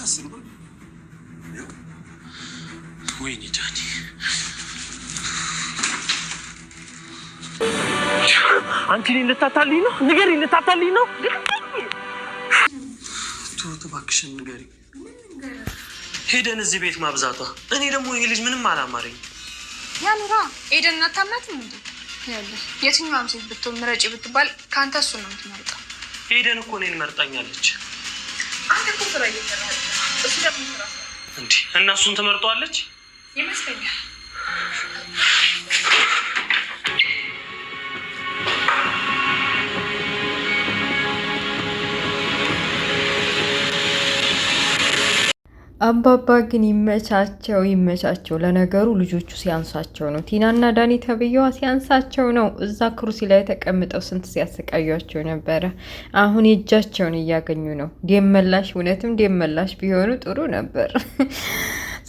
10 ብር ወይኔ ዳኒ አንቺ ልታታልኝ ነው ንገሪኝ ልታታልኝ ነው ቶቶ ባክሽን ንገሪኝ ሄደን እዚህ ቤት ማብዛቷ እኔ ደግሞ ይሄ ልጅ ምንም አላማረኝ ያኑራ ሄደን እናታምናትም እንዴ ያለ የትኛውም ሴት ብትሆን ምረጪ ብትባል ካንተ እሱ ነው የምትመርጠው ሄደን እኮ እኔን መርጣኛለች አንተ እኮ ስራ እየሰራህ እሱ ደግሞ ስራ እንዴ እና እሱን ትመርጠዋለች ይመስለኛል አባባ ግን ይመቻቸው ለነገሩ ልጆቹ ሲያንሳቸው ነው ቲናና ዳኒ ተብየዋ ሲያንሳቸው ነው እዛ ክሩሲ ላይ ተቀምጠው ስንት ሲያሰቃያቸው ነበረ አሁን የእጃቸውን እያገኙ ነው ደመላሽ እውነትም ደመላሽ ቢሆኑ ጥሩ ነበር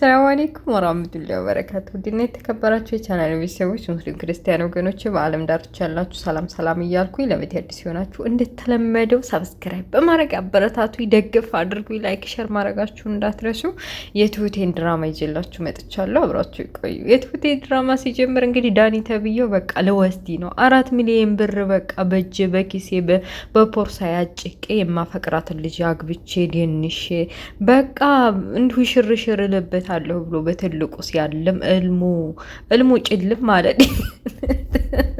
ሰላም አለይኩም ወራህመቱላሂ ወበረካቱሁ ድና የተከበራችሁ የቻናል ቤተሰቦች ሙስሊም ክርስቲያን ወገኖች በአለም ዳርቻ ያላችሁ ሰላም እያልኩኝ ለቤት አዲስ ሆናችሁ እንደተለመደው ሰብስክራይብ በማድረግ አበረታቱ ይደግፍ አድርጉ ላይክ ሼር ማድረጋችሁን እንዳትረሱ የትሁቴን ድራማ ይዤላችሁ መጥቻለሁ አብራችሁ ይቆዩ የትሁቴ ድራማ ሲጀምር እንግዲህ ዳኒ ተብየው በቃ ለወስዲ ነው 4 ሚሊዮን ብር በቃ በእጄ በኪሴ በፖርሳ ያጭቄ የማፈቅራት ልጅ አግብቼ ደንሼ በቃ እንዲሁ ሽርሽር ልበት አለው ብሎ በትልቁ ሲያልም እልሙ ጭልም ማለት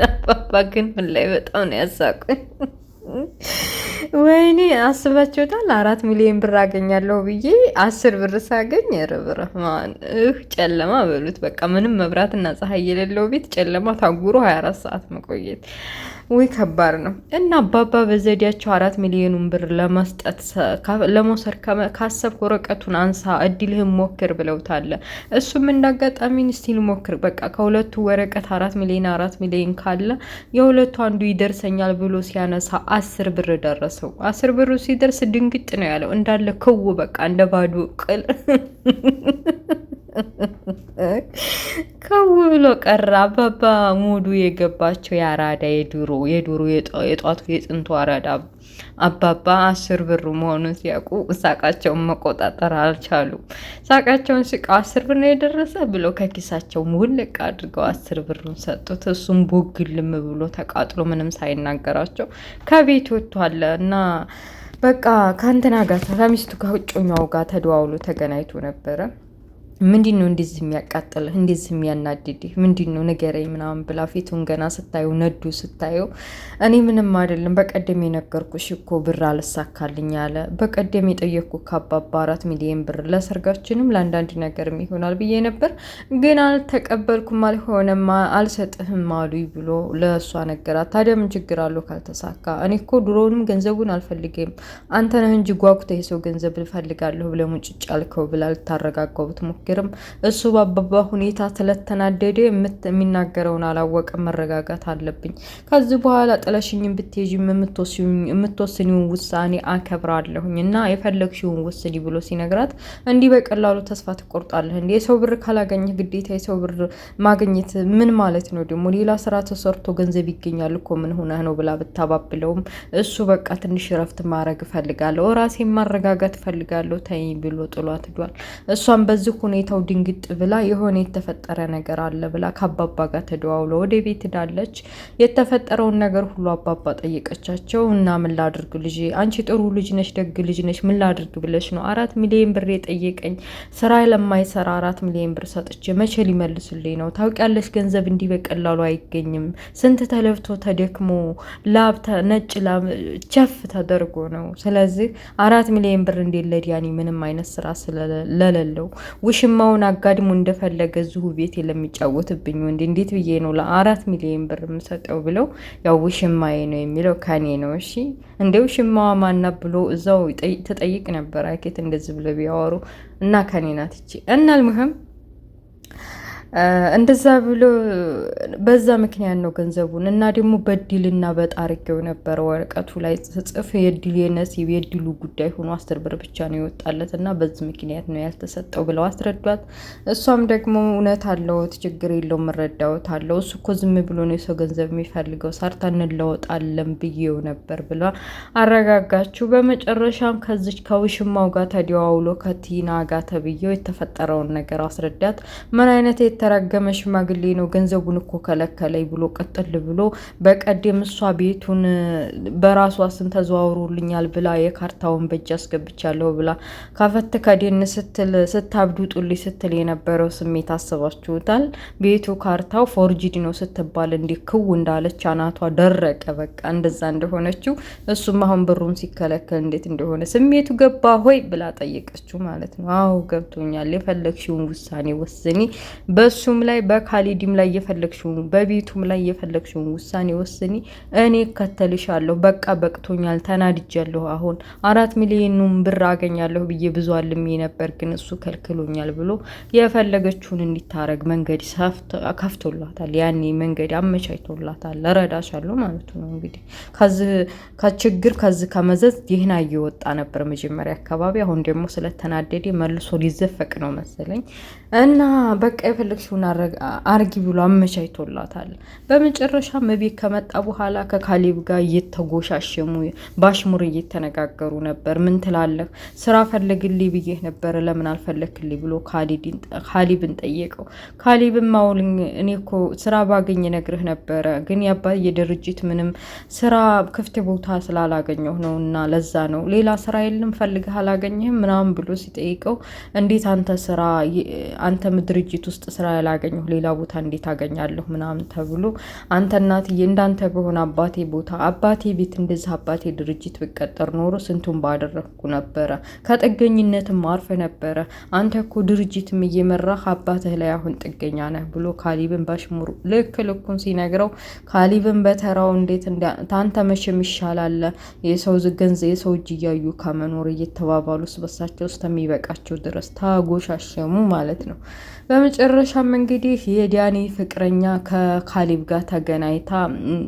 አባባ ግን ምን ላይ በጣም ነው ያሳቁኝ ወይኔ አስባችሁታል 4 ሚሊዮን ብር አገኛለሁ ብዬ 10 ብር ሳገኝ ረብረህማን ጨለማ በሉት በቃ ምንም መብራትና ፀሐይ የሌለው ቤት ጨለማ ታጉሮ 24 ሰዓት መቆየት ወይ ከባድ ነው እና አባባ በዘዲያቸው 4 ሚሊዮን ብር ለመስጠት ለሞሰር ካሰብ ወረቀቱን አንሳ እድልህን ሞክር ብለውታል እሱም እንዳጋጣሚ ስቲል ሞክር በቃ ከሁለቱ ወረቀት 4 ሚሊዮን ካለ የሁለቱ አንዱ ይደርሰኛል ብሎ ሲያነሳ 10 ብር ደረሰው 10 ብሩ ሲደርስ ድንግጥ ነው ያለው እንዳለ ከው በቃ እንደ ባዶ ቅል ከው ብሎ ቀረ አባባ ሙዱ የገባቸው ያራዳ የድሮ የጧቱ የጥንቱ አራዳ አባባ 10 ብር መሆኑን ሲያውቁ ሳቃቸውን መቆጣጠር አልቻሉ ሳቃቸውን ሲቃ 10 ብር ነው የደረሰ ብለው ከኪሳቸው ሙልቅ አድርገው 10 ብሩን ሰጡት እሱም ቦግልም ብሎ ተቃጥሎ ምንም ሳይናገራቸው ከቤት ወጥቷል እና በቃ ካንተና ጋር ከሚስቱ ከውጭኛው ጋር ተደዋውሎ ተገናኝቶ ነበረ ምንድነው እንደዚህ የሚያቃጥል እንደዚህ የሚያናድድ ምንድነው ንገረኝ ምናምን ብላ ፊቱን ገና ስታዩ ነዱ ስታዩ እኔ ምንም አይደለም በቀደም የነገርኩሽ እኮ ብር አልሳካልኝ አለ በቀደም የጠየቅኩ ከአባባ 4 ሚሊዮን ብር ለሰርጋችንም ለአንዳንድ ነገርም ይሆናል ብዬ ነበር ግን አልተቀበልኩም አልሆነም አልሰጥህም አሉኝ ብሎ ለእሷ ነገራት ታዲያ ምን ችግር አለው ካልተሳካ እኔ እኮ ድሮውንም ገንዘቡን አልፈልግም አንተ ነህ እንጂ ጓጉተህ የሰው ገንዘብ ልፈልጋለሁ ብለህ ሙጭጭ አልከው ብላ ልታረጋጋው ግርም እሱ በአባባ ሁኔታ ስለተናደደ የሚናገረውን አላወቀ መረጋጋት አለብኝ ከዚህ በኋላ ጥለሽኝም ብትሄጂም የምትወስኒውን ውሳኔ አከብራለሁኝ እና የፈለግሽውን ወስኒ ብሎ ሲነግራት እንዲህ በቀላሉ ተስፋ ትቆርጣለህ እንዴ የሰው ብር ካላገኘህ ግዴታ የሰው ብር ማግኘት ምን ማለት ነው ደግሞ ሌላ ስራ ተሰርቶ ገንዘብ ይገኛል እኮ ምን ሆነህ ነው ብላ ብታባብለውም እሱ በቃ ትንሽ ረፍት ማድረግ ፈልጋለሁ ራሴን ማረጋጋት ፈልጋለሁ ተይ ብሎ ጥሏት ሄዷል እሷም በዚህ ሁኔታው ድንግጥ ብላ የሆነ የተፈጠረ ነገር አለ ብላ ከአባባ ጋር ተደዋውሎ ወደ ቤት ሄዳለች የተፈጠረውን ነገር ሁሉ አባባ ጠየቀቻቸው እና ምን ላድርግ ልጅ አንቺ ጥሩ ልጅ ነሽ ደግ ልጅ ነሽ ምን ላድርግ ብለሽ ነው 4 ሚሊዮን ብር የጠየቀኝ ስራ ለማይሰራ 4 ሚሊዮን ብር ሰጥቼ መቼ ሊመልስልኝ ነው ታውቂያለሽ ገንዘብ እንዲህ በቀላሉ አይገኝም ስንት ተለፍቶ ተደክሞ ላብ ነጭ ላብ ቸፍ ተደርጎ ነው ስለዚህ 4 ሚሊዮን ብር እንደለድ ያኒ ምንም አይነት ስራ ስለሌለው ውሽማውን አጋድሞ እንደፈለገ ዙሁ ቤት ለሚጫወትብኝ ወንድ እንዴት ብዬ ነው ለ4 ሚሊዮን ብር የምሰጠው ብለው ያው ውሽማዬ ነው የሚለው ካኔ ነው እሺ እንደው ውሽማዋ ማና ብሎ እዛው ተጠይቅ ነበር አኬት እንደዚህ ብለው ቢያወሩ እና ካኔ ናት እቺ እና المهم እንደዛ ብሎ በዛ ምክንያት ነው ገንዘቡን እና ደግሞ በድልና በጣርጌው ነበረ ወረቀቱ ላይ ጽፍ የድል የነሲብ የድሉ ጉዳይ ሆኖ 10 ብር ብቻ ነው ይወጣለት እና በዚህ ምክንያት ነው ያልተሰጠው ብለው አስረዷት። እሷም ደግሞ እውነት አለው ችግር የለውም መረዳውት አለው እሱ እኮ ዝም ብሎ ነው የሰው ገንዘብ የሚፈልገው ሰርታ እንለወጣለን ብዬው ነበር ብላ አረጋጋችሁ። በመጨረሻም ከዚች ከውሽማው ጋር ተደዋውሎ ከቲና ጋር ተብዬው የተፈጠረውን ነገር አስረዳት። ምን አይነት የተረገመ ሽማግሌ ነው ገንዘቡን እኮ ከለከለኝ ብሎ ቀጥል ብሎ በቀደም እሷ ቤቱን በራሷ ስም ተዘዋውሮልኛል ብላ የካርታውን በእጅ አስገብቻለሁ ብላ ካፈት ከደን ስትል ስታብዱ ጡልኝ ስትል የነበረው ስሜት አስባችሁታል? ቤቱ ካርታው ፎርጂድ ነው ስትባል እንዲህ ክው እንዳለች አናቷ ደረቀ። በቃ እንደዛ እንደሆነችው እሱም አሁን ብሩን ሲከለከል እንዴት እንደሆነ ስሜቱ ገባ ሆይ ብላ ጠየቀችው ማለት ነው። አዎ ገብቶኛል፣ የፈለግሽውን ውሳኔ ወስኒ፣ በሱም ላይ በካሊድም ላይ የፈለግሽውን በቤቱም ላይ የፈለግሽውን ውሳኔ ወስኒ፣ እኔ እከተልሻለሁ። በቃ በቅቶኛል፣ ተናድጃለሁ። አሁን 4 ሚሊዮኑን ብር አገኛለሁ ብዬ ብዙ አልሜ ነበር፣ ግን እሱ ከልክሎኛል ብሎ የፈለገችውን እንዲታረግ መንገድ ከፍቶላታል። ያኔ መንገድ አመቻችቶላታል። እረዳሻለሁ ማለት ነው። እንግዲህ ከዚህ ከችግር ከዚህ ከመዘዝ ይህን እየወጣ ነበር መጀመሪያ አካባቢ። አሁን ደግሞ ስለተናደደ መልሶ ሊዘፈቅ ነው መሰለኝ እና በቃ የፈለግሽውን አርጊ ብሎ አመቻችቶላታል። በመጨረሻ ቤት ከመጣ በኋላ ከካሊብ ጋር እየተጎሻሸሙ ባሽሙር እየተነጋገሩ ነበር። ምን ትላለህ? ስራ ፈልግልኝ ብዬህ ነበር ለምን አልፈለክልኝ ብሎ ካሊብን ጠየቀው። ካሊብም አውልኝ እኔ እኮ ስራ ባገኝ ነግርህ ነበረ፣ ግን የአባዬ ድርጅት ምንም ስራ ክፍት ቦታ ስላላገኘሁ ነው እና ለዛ ነው። ሌላ ስራ የለም ፈልግህ አላገኘህም ምናምን ብሎ ሲጠይቀው እንዴት አንተም ድርጅት ውስጥ ስራ ያላገኘሁ ሌላ ቦታ እንዴት አገኛለሁ ምናምን ተብሎ አንተ እናትዬ እንዳንተ በሆነ አባቴ ቦታ አባቴ ቤት እንደዚህ አባቴ ድርጅት ብቀጠር ኖሮ ስንቱን ባደረግኩ ነበረ፣ ከጥገኝነትም አርፈ ነበረ። አንተ እኮ ድርጅትም እየመራህ አባትህ ላይ አሁን ጥገኛ ነህ ብሎ ካሊብን ባሽሙሩ ልኩን ሲነግረው ካሊብን በተራው እንዴት ታንተ መቼም ይሻላል የሰው ገንዘብ የሰው እጅ እያዩ ከመኖር እየተባባሉ ስበሳቸው ውስጥ የሚበቃቸው ድረስ ታጎሻሸሙ ማለት ነው። በመጨረሻም እንግዲህ የዳኒ ፍቅረኛ ከካሊብ ጋር ተገናኝታ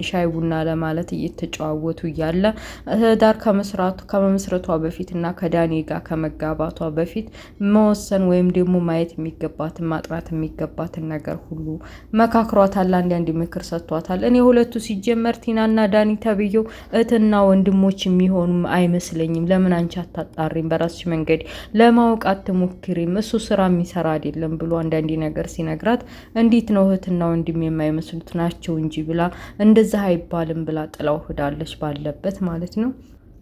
ሻይ ቡና ለማለት እየተጨዋወቱ እያለ ዳር ከመመስረቷ በፊት እና ከዳኒ ጋር ከመጋባቷ በፊት መወሰን ወይም ደግሞ ማየት የሚገባትን ማጥራት የሚገባትን ነገር ሁሉ መካክሯታል። አንድ ምክር ሰጥቷታል። እኔ ሁለቱ ሲጀመር ቲናና ዳኒ ተብዬው እህትና ወንድሞች የሚሆኑ አይመስለኝም። ለምን አንቺ አታጣሪም? በራስሽ መንገድ ለማወቅ አትሞክሪም? እሱ ስራ የሚሰራ አይደለም ብሎ አንዳንድ ነገር ሲነግራት እንዴት ነው እህትና ወንድም የማይመስሉት ናቸው እንጂ ብላ እንደዛ አይባልም ብላ ጥላው ሄዳለች ባለበት ማለት ነው።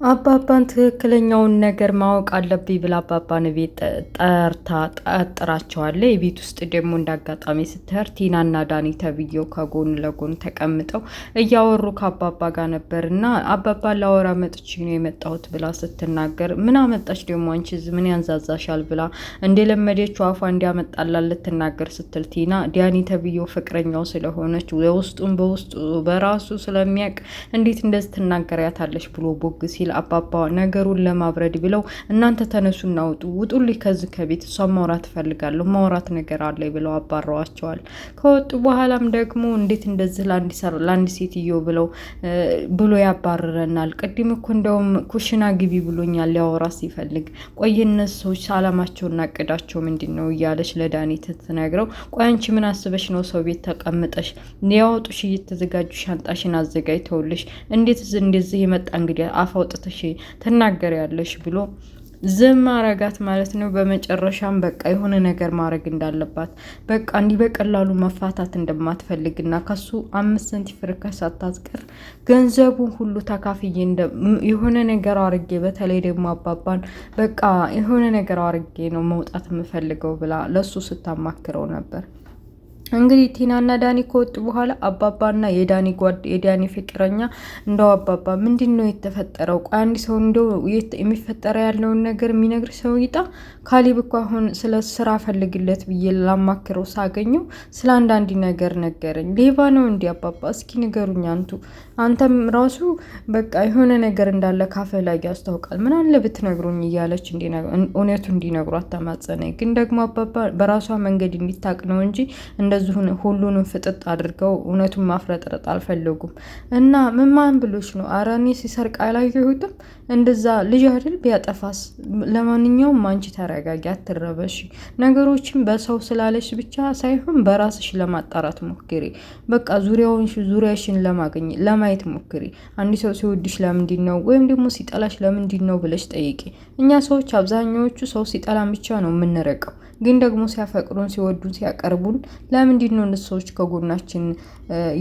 አባባን ትክክለኛውን ነገር ማወቅ አለብኝ ብላ አባባን ቤት ጠርታ ጠጥራቸዋለ። የቤት ውስጥ ደግሞ እንዳጋጣሚ ስትሄድ ቲናና ዳኒ ተብዬው ከጎን ለጎን ተቀምጠው እያወሩ ከአባባ ጋር ነበርና አባባ ላወራ መጥቼ ነው የመጣሁት ብላ ስትናገር ምን አመጣች ደግሞ አንቺ ምን ያንዛዛሻል ብላ እንደለመደችው አፏ እንዲያመጣላ ልትናገር ስትል ቲና ዳኒ ተብዬው ፍቅረኛው ስለሆነች የውስጡን በውስጡ በራሱ ስለሚያውቅ እንዴት እንደዚህ ትናገሪያታለሽ ብሎ ቦግ ሲል አባባ ነገሩን ለማብረድ ብለው እናንተ ተነሱና ውጡልኝ ከዚህ ከቤት እሷ ማውራት እፈልጋለሁ ማውራት ነገር አለ ብለው አባረዋቸዋል። ከወጡ በኋላም ደግሞ እንዴት እንደዚህ ለአንድ ሴትዮ ብሎ ያባረረናል። ቅድም እኮ እንደውም ኩሽና ግቢ ብሎኛል ሊያወራ ሲፈልግ። ቆይ እነሱ ሰዎች አላማቸውና እቅዳቸው ምንድን ነው እያለች ለዳኒ ትነግረው። ቆይ አንቺ ምን አስበሽ ነው ሰው ቤት ተቀምጠሽ ሊያወጡሽ እየተዘጋጁ ሻንጣሽን አዘጋጅተውልሽ እንዴት እንደዚህ የመጣ እንግዲህ አፋውጥ ትናገሪያለሽ ብሎ ዝም አረጋት ማለት ነው። በመጨረሻም በቃ የሆነ ነገር ማድረግ እንዳለባት በቃ እንዲህ በቀላሉ መፋታት እንደማትፈልግና ከሱ 5 ሳንቲም ፍርካ ሳታስቀር ገንዘቡን ሁሉ ተካፍዬ የሆነ ነገር አርጌ በተለይ ደግሞ አባባን በቃ የሆነ ነገር አርጌ ነው መውጣት የምፈልገው ብላ ለሱ ስታማክረው ነበር። እንግዲህ ቲናና ዳኒ ከወጡ በኋላ አባባና የዳኒ ፍቅረኛ እንደው አባባ ምንድነው የተፈጠረው? ቆይ አንድ ሰው እንደው የሚፈጠረ ያለውን ነገር የሚነግር ሰው ይጣ። ካሊብ እኮ አሁን ስለ ስራ ፈልግለት ብዬ ላማክረው ሳገኘው ስለ አንዳንድ ነገር ነገረኝ። ሌባ ነው እንዲ አባባ? እስኪ ንገሩኝ አንተም ራሱ በቃ የሆነ ነገር እንዳለ ካፈ ላይ ያስታውቃል። ምን አለ ብትነግሩኝ እያለች እውነቱ እንዲነግሯት ተማጸነኝ። ግን ደግሞ አባባ በራሷ መንገድ እንዲታቅ ነው እንጂ እንደዚሁ ሁሉንም ፍጥጥ አድርገው እውነቱን ማፍረጥረጥ አልፈለጉም። እና ምን ማን ብሎች ነው? ኧረ እኔ ሲሰርቅ አላየሁትም። እንደዛ ልጅ አይደል ቢያጠፋስ? ለማንኛውም አንቺ ተረጋጊ፣ አትረበሽ። ነገሮችን በሰው ስላለሽ ብቻ ሳይሆን በራስሽ ለማጣራት ሞክሪ። በቃ ዙሪያሽን ለማየት ሞክሪ። አንድ ሰው ሲወድሽ ለምንድን ነው ወይም ደግሞ ሲጠላሽ ለምንድን ነው ብለሽ ጠይቂ። እኛ ሰዎች አብዛኛዎቹ ሰው ሲጠላን ብቻ ነው የምንረቀው። ግን ደግሞ ሲያፈቅሩን፣ ሲወዱን፣ ሲያቀርቡን ለምንድን ነው እነሱ ሰዎች ከጎናችን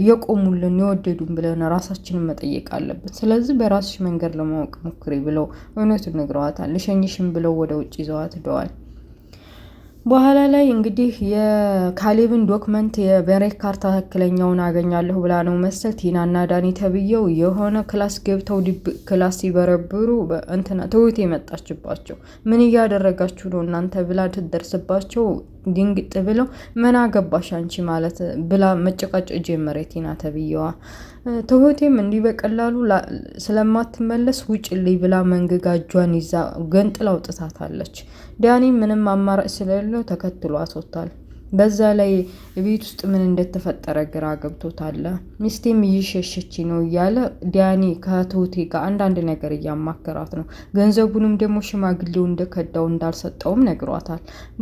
የቆሙልን የወደዱን ብለን ራሳችንን መጠየቅ አለብን። ስለዚህ በራስሽ መንገድ ለማወቅ ሞክሪ ብለው እውነቱን ነግረዋታል። ልሸኝሽም ብለው ወደ ውጭ ይዘዋት ሄደዋል። በኋላ ላይ እንግዲህ የካሌብን ዶክመንት የበሬካር ትክክለኛውን አገኛለሁ ብላ ነው መሰል ቲናና ዳኒ ተብየው የሆነ ክላስ ገብተው ክላስ ሲበረብሩ ትሁት የመጣችባቸው። ምን እያደረጋችሁ ነው እናንተ ብላ ትደርስባቸው ድንግጥ ብለው ምን አገባሽ አንቺ ማለት ብላ መጨቃጨቅ ጀመረ ቲና ተብየዋ። ትሁቴም እንዲህ በቀላሉ ስለማትመለስ ውጭልኝ ብላ መንገጋ እጇን ይዛ ገንጥላ አውጥታታለች። ዳኒ ምንም አማራጭ ስለሌለው ተከትሎ አስወጣል። በዛ ላይ ቤት ውስጥ ምን እንደተፈጠረ ግራ ገብቶታል። ሚስቴም እየሸሸች ነው እያለ ዳኒ ከትሁቴ ጋር አንዳንድ ነገር እያማከራት ነው። ገንዘቡንም ደግሞ ሽማግሌው እንደከዳው እንዳልሰጠውም ነግሯታል።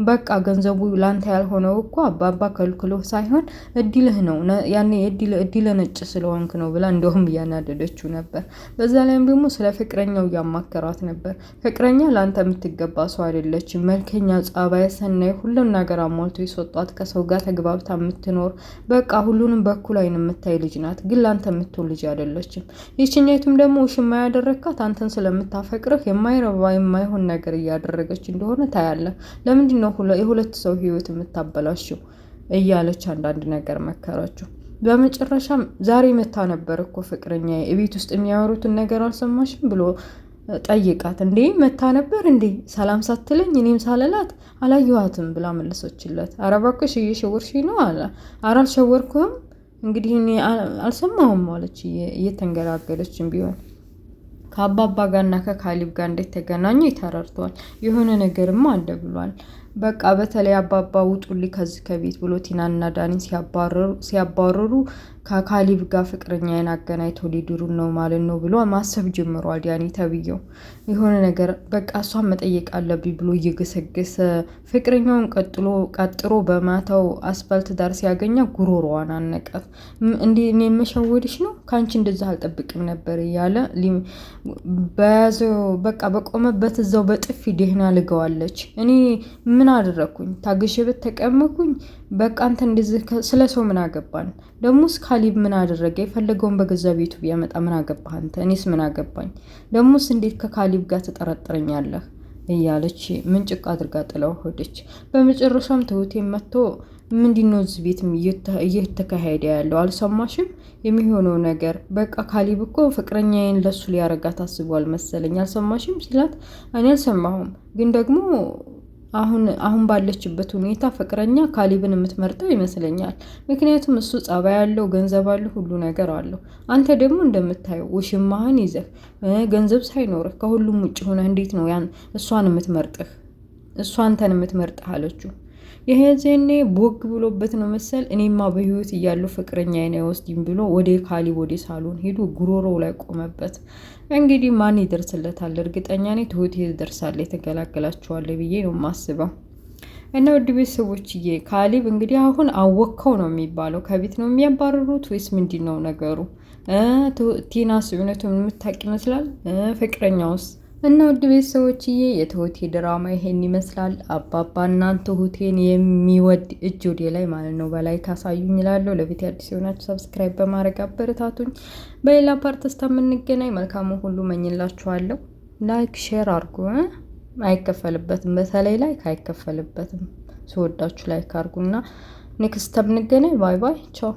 በቃ ገንዘቡ ላንተ ያልሆነው እኮ አባባ ከልክሎ ሳይሆን እድልህ ነው፣ ያኔ እድል ነጭ ስለሆንክ ነው ብላ እንደውም እያናደደችው ነበር። በዛ ላይም ደግሞ ስለ ፍቅረኛው እያማከራት ነበር። ፍቅረኛ ላንተ የምትገባ ሰው አይደለችም፣ መልከኛ፣ ጸባይ ሰናይ፣ ሁሉን ነገር አሟልቶ ይሰጣል። ከሰው ጋር ተግባብታ የምትኖር በቃ ሁሉንም በኩል አይን የምታይ ልጅ ናት። ግን ላንተ የምትሆን ልጅ አይደለችም። ይችኛይቱም ደግሞ ውሽማ ያደረግካት አንተን ስለምታፈቅርህ የማይረባ የማይሆን ነገር እያደረገች እንደሆነ ታያለህ። ለምንድን ነው የሁለት ሰው ህይወት የምታበላሽው? እያለች አንዳንድ ነገር መከረችው። በመጨረሻም ዛሬ መታ ነበር እኮ ፍቅረኛ የቤት ውስጥ የሚያወሩትን ነገር አልሰማሽም ብሎ ጠይቃት። እንዴ መታ ነበር እንዴ ሰላም ሳትለኝ እኔም ሳልላት አላየኋትም ብላ መለሰችለት። ኧረ እባክሽ እየሸወርሽ ነው አለ። ኧረ አልሸወርኩም እንግዲህ እኔ አልሰማሁም አለች እየተንገራገለችም ቢሆን። ከአባባ ጋርና ከካሊብ ጋር እንዴት ተገናኙ ተረድቷል። የሆነ ነገርማ አለ ብሏል። በቃ በተለይ አባባ ውጡልኝ ከዚህ ከቤት ብሎ ቲናና ዳኒን ሲያባረሩ ከካሊብ ጋር ፍቅረኛዬን አገናኝተው ሊድሩን ነው ማለት ነው ብሎ ማሰብ ጀምሯል። ዳኒ ተብየው የሆነ ነገር በቃ እሷን መጠየቅ አለብኝ ብሎ እየገሰገሰ ፍቅረኛውን ቀጥሮ በማታው አስፋልት ዳር ሲያገኛ ጉሮሮዋን አነቃት። እንዴ እኔ መሸወድሽ ነው ከአንቺ እንደዛ አልጠብቅም ነበር እያለ በቃ በቆመበት እዛው በጥፊ ደህና ልገዋለች። እኔ ምን አደረኩኝ? ታግሼበት ተቀመኩኝ? በቃ አንተ እንደዚህ ስለ ሰው ምን አገባን? ደሞስ ካሊብ ምን አደረገ? የፈለገውን በገዛ ቤቱ ቢያመጣ ምን አገባህ አንተ? እኔስ ምን አገባኝ? ደሞስ እንዴት ከካሊብ ጋር ትጠረጥረኛለህ? እያለች ምንጭቅ አድርጋ ጥለው ሆደች። በመጨረሻም ትሁቴ መጥቶ ምንድነው እዚህ ቤት እየተካሄደ ያለው አልሰማሽም? የሚሆነው ነገር በቃ ካሊብ እኮ ፍቅረኛዬን ለሱ ሊያረጋት አስቧል መሰለኝ አልሰማሽም ሲላት፣ እኔ አልሰማሁም ግን ደግሞ አሁን ባለችበት ሁኔታ ፍቅረኛ ካሊብን የምትመርጠው ይመስለኛል። ምክንያቱም እሱ ጸባይ ያለው ገንዘብ አለው ሁሉ ነገር አለው። አንተ ደግሞ እንደምታየው ውሽማህን ይዘህ ገንዘብ ሳይኖርህ ከሁሉም ውጭ ሆነ እንዴት ነው ያን እሷን የምትመርጥህ? እሷ አንተን የምትመርጥህ አለችው። ይሄ ዜኔ ቦግ ብሎበት ነው መሰል እኔማ በህይወት እያለው ፍቅረኛ አይነ ወስዲም ብሎ ወደ ካሊብ ወደ ሳሎን ሄዶ ጉሮሮው ላይ ቆመበት። እንግዲህ ማን ይደርስለታል? እርግጠኛ ነኝ ትሁቴ ትደርሳለች፣ ተገላገላችኋል ብዬ ነው የማስበው። እና ውድ ቤተሰቦችዬ ካሊብ እንግዲህ አሁን አወከው ነው የሚባለው። ከቤት ነው የሚያባረሩት ወይስ ምንድን ነው ነገሩ? ቲናስ እውነቱን የምታውቅ ይመስላል ፍቅረኛውስ? እና ውድ ቤተሰቦችዬ የትሁቴ ድራማ ይሄን ይመስላል። አባባና ትሁቴን የሚወድ እጅ ወደ ላይ ማለት ነው በላይ ካሳዩኝ እላለሁ። ለቤት አዲስ የሆናችሁ ሰብስክራይብ በማድረግ አበረታቱኝ። በሌላ ፓርት እስከምንገናኝ መልካሙ ሁሉ መኝላችኋለሁ። ላይክ ሼር አድርጉ፣ አይከፈልበትም። በተለይ ላይክ አይከፈልበትም። ስወዳችሁ ላይክ አድርጉና ኔክስት እስከምንገናኝ ባይ ባይ ቻው።